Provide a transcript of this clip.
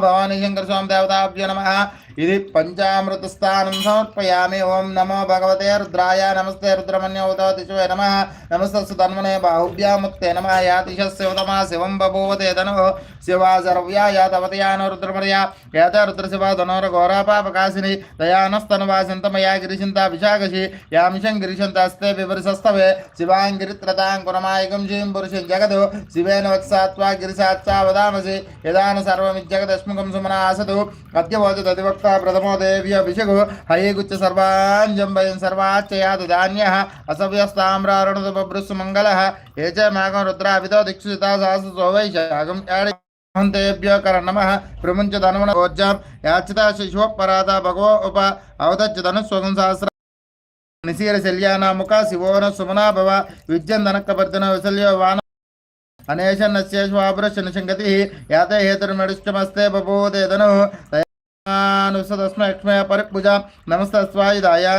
भवानी शंकर स्वामी देवताभ्यो नमः। इति पंचामृतस्थानं समर्पयामि। ओम नमो भगवते रुद्राय नमस्ते रुद्रमन्योततिशवे नमः। नमस्तस्सु तन्मने बाहुभ्यामुक्ते नमः। यातिशस्य उतमा शिवं बभूवते धनुः शिवा सर्व्या यातवतयानो रुद्रमर्या यात रुद्रशिवा धनोरघोरापापकाशिनी दयानस्तनुवासिन्तमया गिरिशिन्ता विशाखशी यामिषं गिरिशन्तास्ते विवरसस्तवे शिवाङ्गिरित्रतां कुरमायकं जीं पुरुषं जगदो शिवेन वत्सात्वा गिरिसात्सा वदामसि यदान सर्वमिज्जगदश्मुखं सुमना आसतु अद्यवोचदधिवक्ता प्रथमो देव्यभिषेको हयेगुच्च सर्वाञ्जम्बयन् सर्वाच्चयात् धान्यः असव्यस्ताम्रारुणुपभृस्सु मङ्गलः ये च मागं रुद्राभितो दीक्षिता सहस्रसो वैशाखं तेभ्यो कर नमः। प्रमुञ्च धनवण ओज्जां याचिता शिशोपराधा भगवो उप अवतच्च धनुस्वगं सहस्र निशीर शल्याना मुखा शिवोन सुमना भव विद्यन्दनकपर्दन विशल्यो वान अनेशन्नस्यश्वाभृशनशङ्गतिः याते हेतुर्मणिष्टमस्ते बभूते धनुः तयानुसदस्म लक्ष्मया परिपूजा नमस्तस्वाय दाया